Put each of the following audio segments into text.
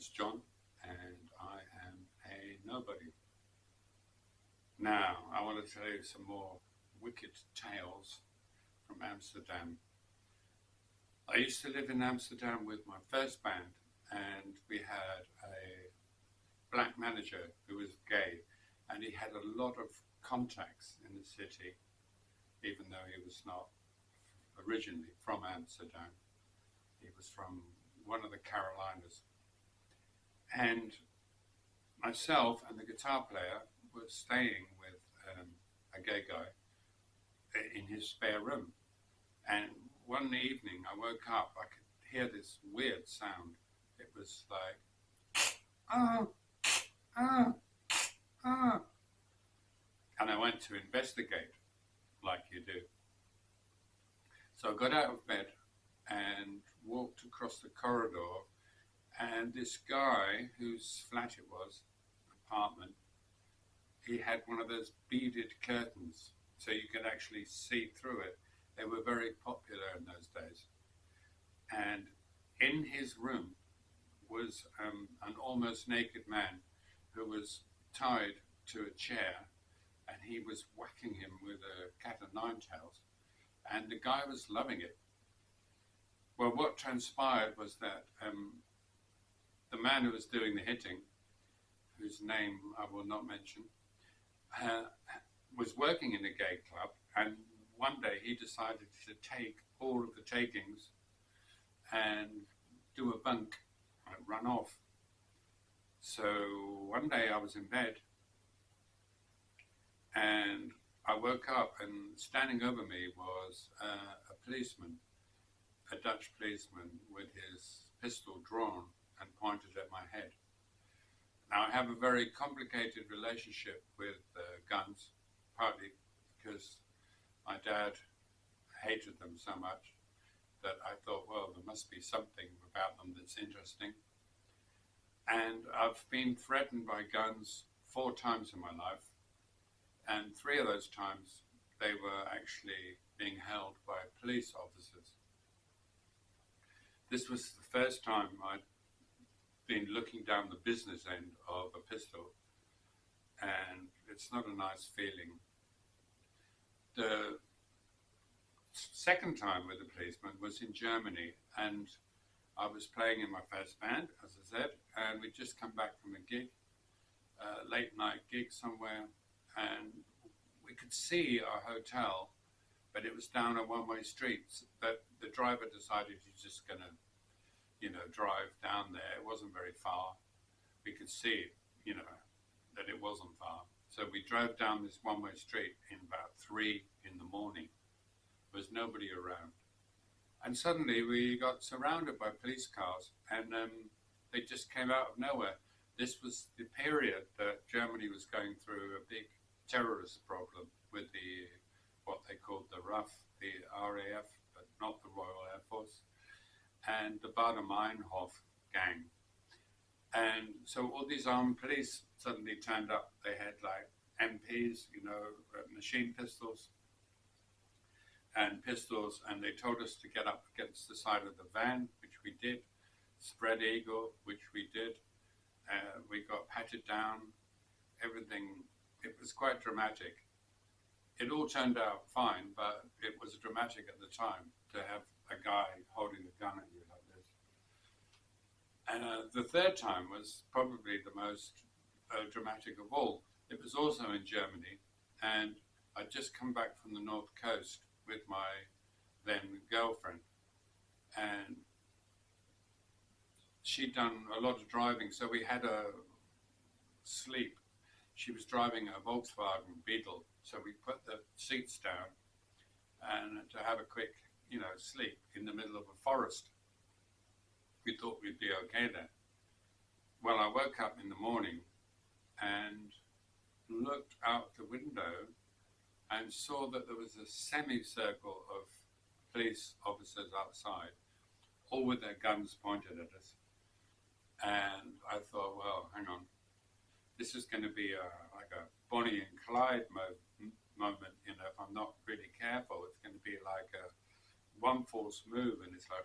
is John, and I am a nobody. Now, I want to tell you some more wicked tales from Amsterdam. I used to live in Amsterdam with my first band, and we had a black manager who was gay, and he had a lot of contacts in the city, even though he was not originally from Amsterdam. He was from one of the Carolinas. And myself and the guitar player were staying with a gay guy in his spare room. And one evening I woke up, I could hear this weird sound. It was like, ah, ah, ah. And I went to investigate, like you do. So I got out of bed and walked across the corridor, and this guy, whose flat it was, apartment, he had one of those beaded curtains, so you could actually see through it. They were very popular in those days. And in his room was an almost naked man who was tied to a chair, and he was whacking him with a cat o' nine tails, and the guy was loving it. Well, what transpired was that the man who was doing the hitting, whose name I will not mention, was working in a gay club, and one day he decided to take all of the takings and do a bunk and run off. So one day I was in bed, and I woke up, and standing over me was a policeman, a Dutch policeman with his pistol drawn and pointed at my head. Now, I have a very complicated relationship with guns, partly because my dad hated them so much that I thought, well, there must be something about them that's interesting. And I've been threatened by guns 4 times in my life, and 3 of those times they were actually being held by police officers. This was the first time I'd been looking down the business end of a pistol, and it's not a nice feeling. The second time with the policeman was in Germany, and I was playing in my first band, as I said, and we'd just come back from a gig, late night gig somewhere, and we could see our hotel, but it was down a one-way street. But the driver decided he's just going to, drive down there. It wasn't very far. We could see, that it wasn't far. So we drove down this one-way street in about 3 in the morning. There was nobody around. And suddenly we got surrounded by police cars, and they just came out of nowhere. This was the period that Germany was going through a big terrorist problem with what they called the RAF, the RAF, but not the Royal Air Force, and the Baader-Meinhof gang. And so all these armed police suddenly turned up. They had like MPs, machine pistols, and they told us to get up against the side of the van, which we did, spread eagle, which we did. We got patted down, everything. It was quite dramatic. It all turned out fine, but it was dramatic at the time to have a guy holding a gun at you like this. And the third time was probably the most dramatic of all. It was also in Germany, and I'd just come back from the North Coast with my then girlfriend, and she'd done a lot of driving, so we had a sleep. She was driving a Volkswagen Beetle, so we put the seats down and to have a quick, sleep in the middle of a forest. We thought we'd be okay there. Well, I woke up in the morning and looked out the window and saw that there was a semicircle of police officers outside, all with their guns pointed at us. And I thought, well, hang on, this is going to be like a Bonnie and Clyde moment, if I'm not really careful. It's going to be like a one false move and it's like,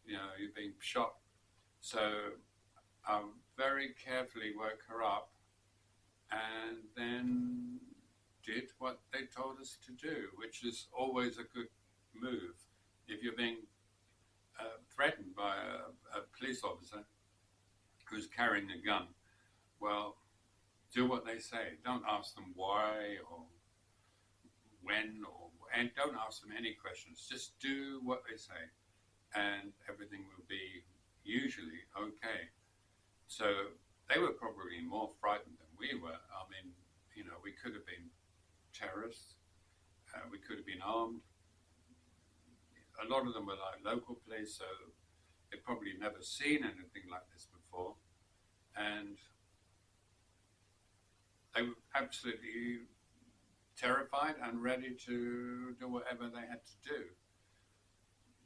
you're being shot. So I very carefully woke her up and then did what they told us to do, which is always a good move. If you're being threatened by a police officer who's carrying a gun, well, do what they say. Don't ask them why or when, and don't ask them any questions. Just do what they say, and everything will be usually okay. So they were probably more frightened than we were. I mean, we could have been terrorists. We could have been armed. A lot of them were like local police, so they'd probably never seen anything like this before. And they were absolutely terrified and ready to do whatever they had to do.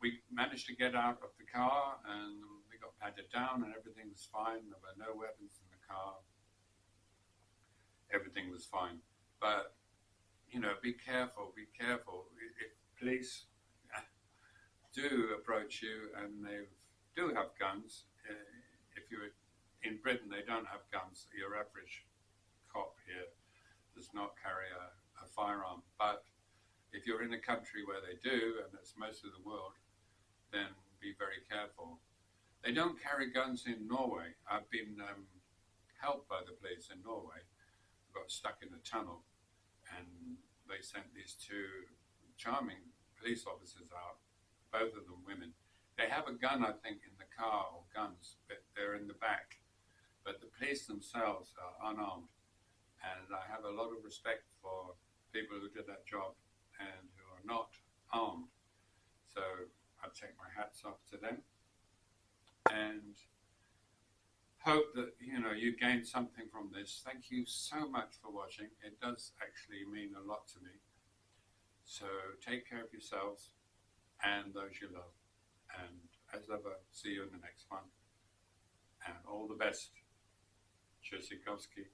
We managed to get out of the car and we got patted down and everything was fine. There were no weapons in the car. Everything was fine. But, be careful, be careful. If police do approach you and they do have guns, if you're in Britain, they don't have guns. Your average cop here does not carry a firearm. But if you're in a country where they do, and that's most of the world, then be very careful. They don't carry guns in Norway. I've been helped by the police in Norway. I got stuck in a tunnel and they sent these two charming police officers out, both of them women. They have a gun, I think, in the car, or guns, but they're in the back. But the police themselves are unarmed. And I have a lot of respect for people who did that job and who are not armed. So I take my hats off to them and hope that you gained something from this. Thank you so much for watching. It does actually mean a lot to me. So take care of yourselves and those you love. And as ever, see you in the next one. And all the best. Tchaikovsky.